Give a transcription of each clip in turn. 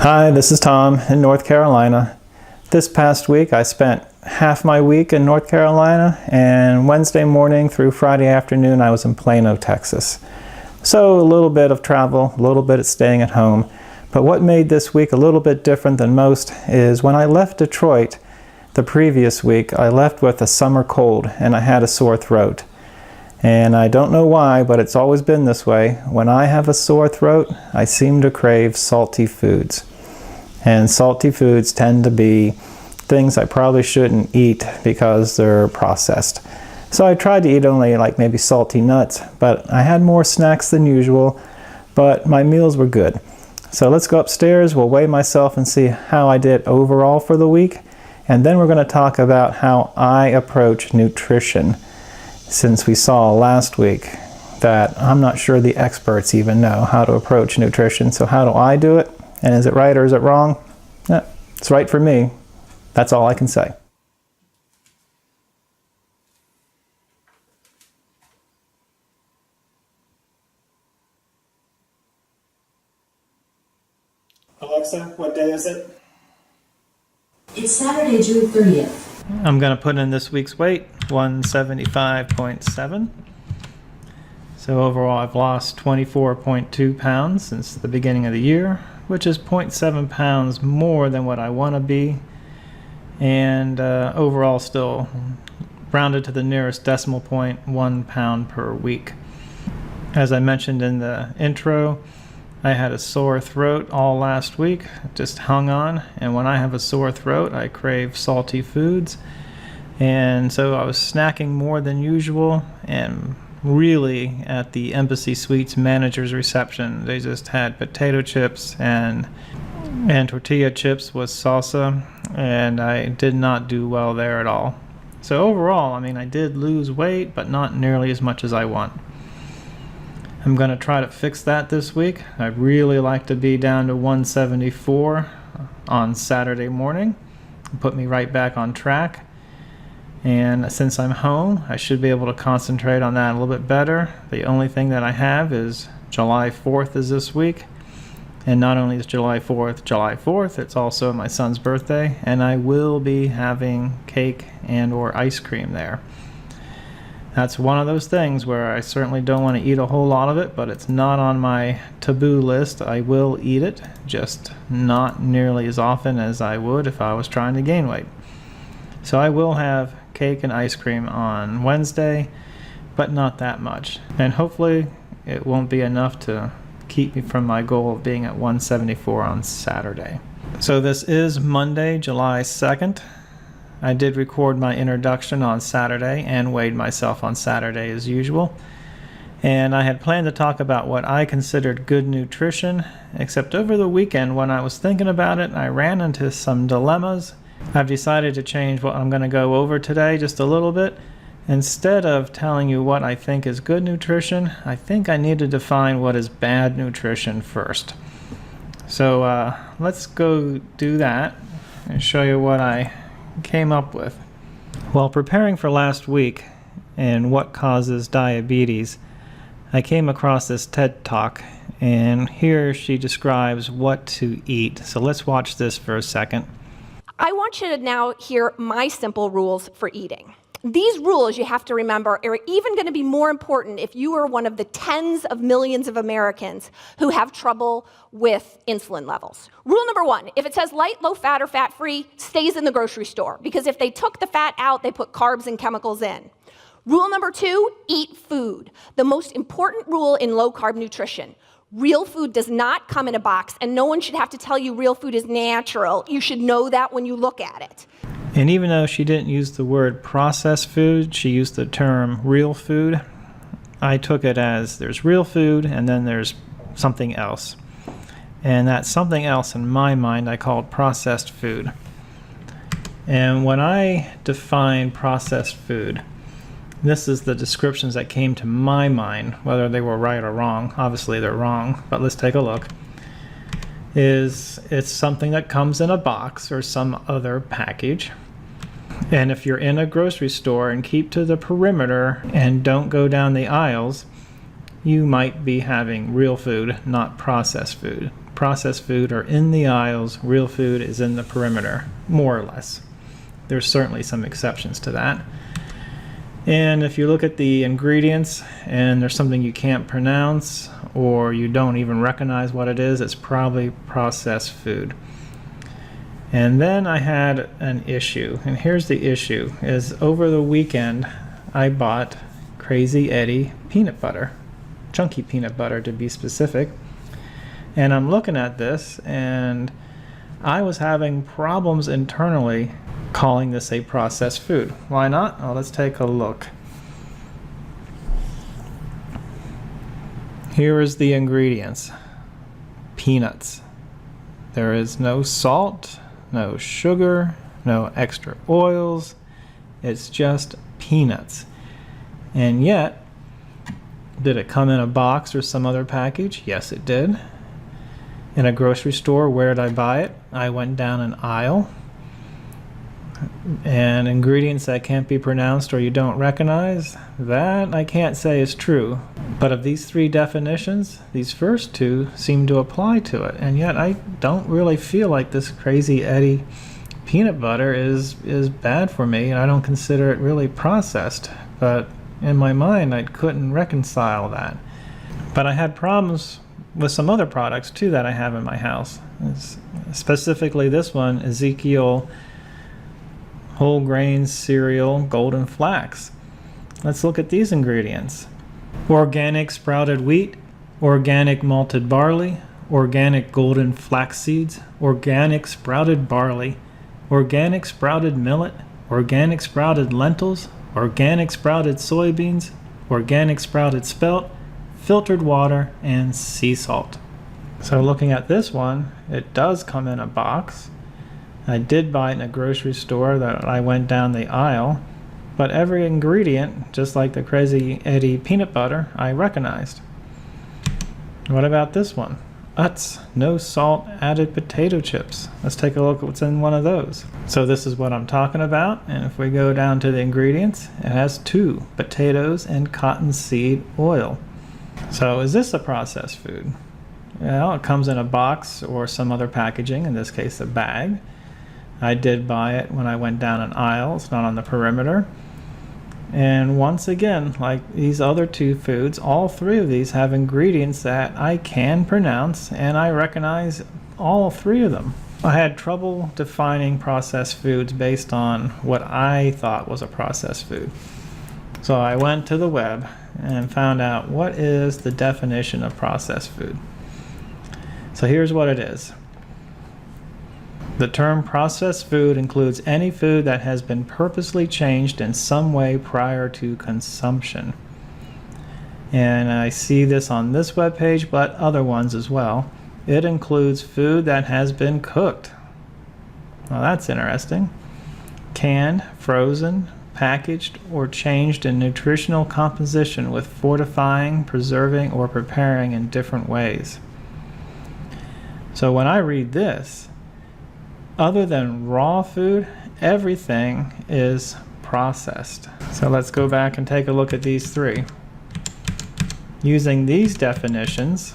Hi, this is Tom in North Carolina. This past week I spent half my week in North Carolina, and Wednesday morning through Friday afternoon I was in Plano, Texas. So a little bit of travel, a little bit of staying at home. But what made this week a little bit different than most is when I left Detroit the previous week, I left with a summer cold and I had a sore throat. And I don't know why, but it's always been this way. When I have a sore throat, I seem to crave salty foods. And salty foods tend to be things I probably shouldn't eat because they're processed. So I tried to eat only like maybe salty nuts, but I had more snacks than usual, but my meals were good. So let's go upstairs, we'll weigh myself and see how I did overall for the week. And then we're going to talk about how I approach nutrition, since we saw last week that I'm not sure the experts even know how to approach nutrition. So how do I do it? And is it right or is it wrong? It's right for me. That's all I can say. Alexa, what day is it? It's Saturday, June 30th. I'm going to put in this week's weight, 175.7. So overall I've lost 24.2 pounds since the beginning of the year, which is 0.7 pounds more than what I want to be, and overall still rounded to the nearest decimal point, 1 pound per week. As I mentioned in the intro, I had a sore throat all last week, just hung on, and when I have a sore throat I crave salty foods, and so I was snacking more than usual. And really, at the Embassy Suites manager's reception, they just had potato chips and tortilla chips with salsa, and I did not do well there at all. So overall, I mean, I did lose weight, but not nearly as much as I want. I'm going to try to fix that this week. I'd really like to be down to 174 on Saturday morning, put me right back on track. And since I'm home, I should be able to concentrate on that a little bit better. The only thing that I have is July 4th is this week. And not only is July 4th, it's also my son's birthday. And I will be having cake and or ice cream there. That's one of those things where I certainly don't want to eat a whole lot of it, but it's not on my taboo list. I will eat it, just not nearly as often as I would if I was trying to gain weight. So I will have cake and ice cream on Wednesday, but not that much. And hopefully it won't be enough to keep me from my goal of being at 174 on Saturday. So this is Monday, July 2nd. I did record my introduction on Saturday and weighed myself on Saturday as usual. And I had planned to talk about what I considered good nutrition, except over the weekend when I was thinking about it, I ran into some dilemmas. I've decided to change what I'm going to go over today just a little bit. Instead of telling you what I think is good nutrition, I think I need to define what is bad nutrition first. So let's go do that and show you what I came up with. While preparing for last week and what causes diabetes, I came across this TED Talk, and here she describes what to eat. So let's watch this for a second. I want you to now hear my simple rules for eating. These rules, you have to remember, are even going to be more important if you are one of the tens of millions of Americans who have trouble with insulin levels. Rule number one, if it says light, low fat, or fat-free, stays in the grocery store, because if they took the fat out, they put carbs and chemicals in. Rule number two, eat food. The most important rule in low-carb nutrition. Real food does not come in a box, and no one should have to tell you real food is natural. You should know that when you look at it. And even though she didn't use the word processed food, she used the term real food. I took it as there's real food and then there's something else. And that something else in my mind I called processed food. And when I define processed food, this is the descriptions that came to my mind, whether they were right or wrong. Obviously they're wrong, but let's take a look. It's something that comes in a box or some other package. And if you're in a grocery store and keep to the perimeter and don't go down the aisles, you might be having real food, not processed food. Processed food are in the aisles, real food is in the perimeter, more or less. There's certainly some exceptions to that. And if you look at the ingredients and there's something you can't pronounce or you don't even recognize what it is, it's probably processed food. And then I had an issue, and here's the issue, is over the weekend I bought Crazy Eddie peanut butter, chunky peanut butter to be specific. And I'm looking at this and I was having problems internally calling this a processed food. Why not? Well, let's take a look. Here is the ingredients. Peanuts. There is no salt, no sugar, no extra oils. It's just peanuts. And yet, did it come in a box or some other package? Yes, it did. In a grocery store, where did I buy it? I went down an aisle. And ingredients that can't be pronounced or you don't recognize, that I can't say is true. But of these three definitions, these first two seem to apply to it. And yet I don't really feel like this Crazy Eddie peanut butter is bad for me, and I don't consider it really processed. But in my mind, I couldn't reconcile that. But I had problems with some other products too that I have in my house. Specifically this one, Ezekiel Whole Grain Cereal Golden Flax. Let's look at these ingredients. Organic sprouted wheat, organic malted barley, organic golden flax seeds, organic sprouted barley, organic sprouted millet, organic sprouted lentils, organic sprouted soybeans, organic sprouted spelt, filtered water, and sea salt. So looking at this one, it does come in a box. I did buy it in a grocery store that I went down the aisle, but every ingredient, just like the Crazy Eddie peanut butter, I recognized. What about this one? Utz, no salt added potato chips. Let's take a look at what's in one of those. So this is what I'm talking about, and if we go down to the ingredients, it has 2 potatoes and cottonseed oil. So is this a processed food? Well, it comes in a box or some other packaging, in this case a bag. I did buy it when I went down an aisle. It's not on the perimeter. And once again, like these other 2 foods, all 3 of these have ingredients that I can pronounce, and I recognize all 3 of them. I had trouble defining processed foods based on what I thought was a processed food. So I went to the web and found out what is the definition of processed food. So here's what it is. The term processed food includes any food that has been purposely changed in some way prior to consumption. And I see this on this webpage, but other ones as well. It includes food that has been cooked. Well, that's interesting. Canned, frozen, packaged, or changed in nutritional composition with fortifying, preserving, or preparing in different ways. So when I read this, other than raw food, everything is processed. So let's go back and take a look at these 3. Using these definitions,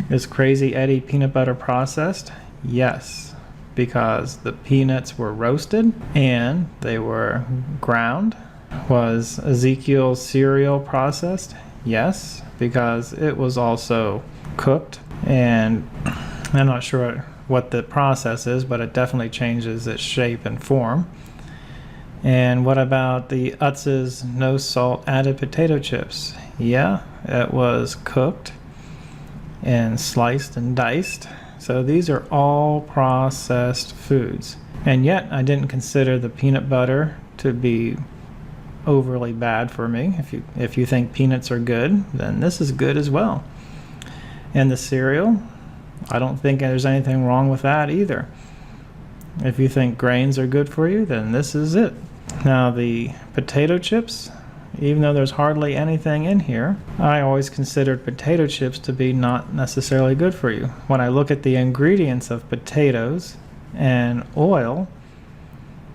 is Crazy Eddie peanut butter processed? Yes, because the peanuts were roasted and they were ground. Was Ezekiel Cereal processed? Yes, because it was also cooked, and I'm not sure what the process is, but it definitely changes its shape and form. And what about the Utz's no salt added potato chips? Yeah, it was cooked and sliced and diced. So these are all processed foods. And yet I didn't consider the peanut butter to be overly bad for me. If you think peanuts are good, then this is good as well. And the cereal, I don't think there's anything wrong with that either. If you think grains are good for you, then this is it. Now the potato chips, even though there's hardly anything in here, I always considered potato chips to be not necessarily good for you. When I look at the ingredients of potatoes and oil,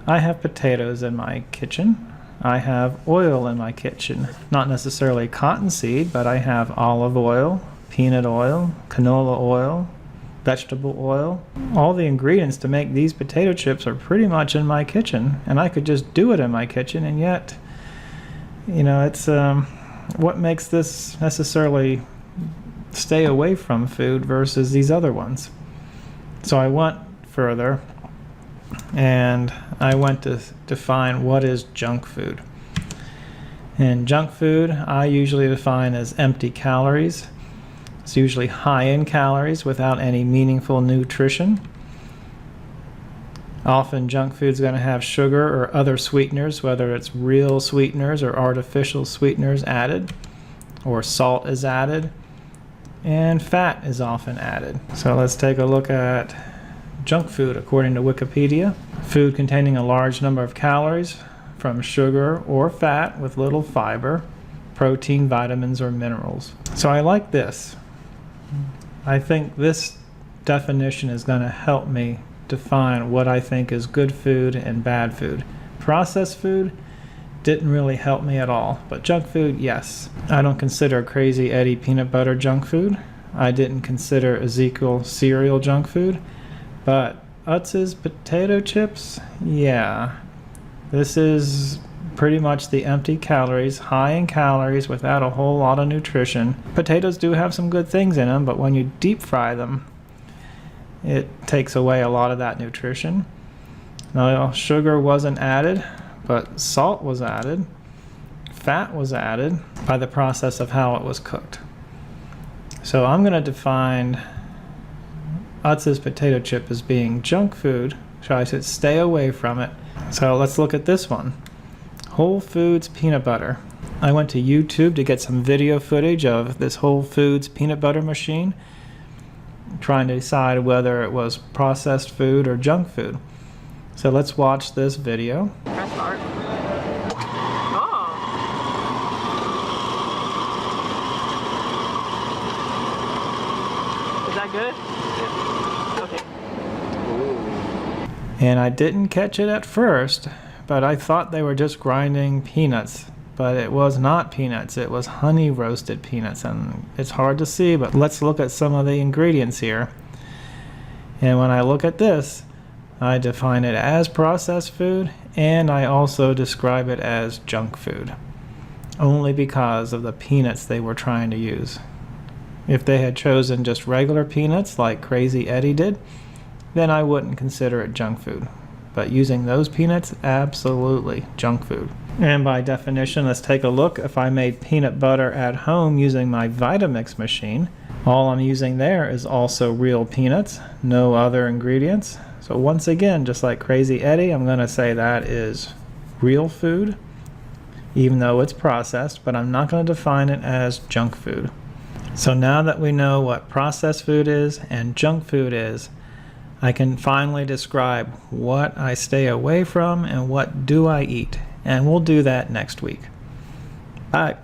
I have potatoes in my kitchen. I have oil in my kitchen. Not necessarily cottonseed, but I have olive oil, peanut oil, canola oil, vegetable oil. All the ingredients to make these potato chips are pretty much in my kitchen, and I could just do it in my kitchen, and yet, you know, it's what makes this necessarily stay away from food versus these other ones. So I went further and I went to define what is junk food. And junk food I usually define as empty calories. It's usually high in calories without any meaningful nutrition. Often junk food is going to have sugar or other sweeteners, whether it's real sweeteners or artificial sweeteners added, or salt is added, and fat is often added. So let's take a look at junk food according to Wikipedia. Food containing a large number of calories from sugar or fat with little fiber, protein, vitamins, or minerals. So I like this. I think this definition is going to help me define what I think is good food and bad food. Processed food didn't really help me at all, but junk food, yes. I don't consider Crazy Eddie peanut butter junk food. I didn't consider Ezekiel Cereal junk food, but Utz's potato chips, yeah. This is pretty much the empty calories, high in calories without a whole lot of nutrition. Potatoes do have some good things in them, but when you deep fry them, it takes away a lot of that nutrition. Now, sugar wasn't added, but salt was added. Fat was added by the process of how it was cooked. So I'm going to define Utz's potato chip as being junk food. So I should stay away from it. So let's look at this one. Whole Foods peanut butter. I went to YouTube to get some video footage of this Whole Foods peanut butter machine, trying to decide whether it was processed food or junk food. So let's watch this video. Press start. Oh. Is that good? Okay. And I didn't catch it at first, but I thought they were just grinding peanuts. But it was not peanuts, it was honey roasted peanuts, and it's hard to see, but let's look at some of the ingredients here. And when I look at this, I define it as processed food, and I also describe it as junk food, only because of the peanuts they were trying to use. If they had chosen just regular peanuts like Crazy Eddie did, then I wouldn't consider it junk food. But using those peanuts, absolutely junk food. And by definition, let's take a look. If I made peanut butter at home using my Vitamix machine, all I'm using there is also real peanuts, no other ingredients. So once again, just like Crazy Eddie, I'm going to say that is real food, even though it's processed, but I'm not going to define it as junk food. So now that we know what processed food is and junk food is, I can finally describe what I stay away from and what do I eat. And we'll do that next week. Bye.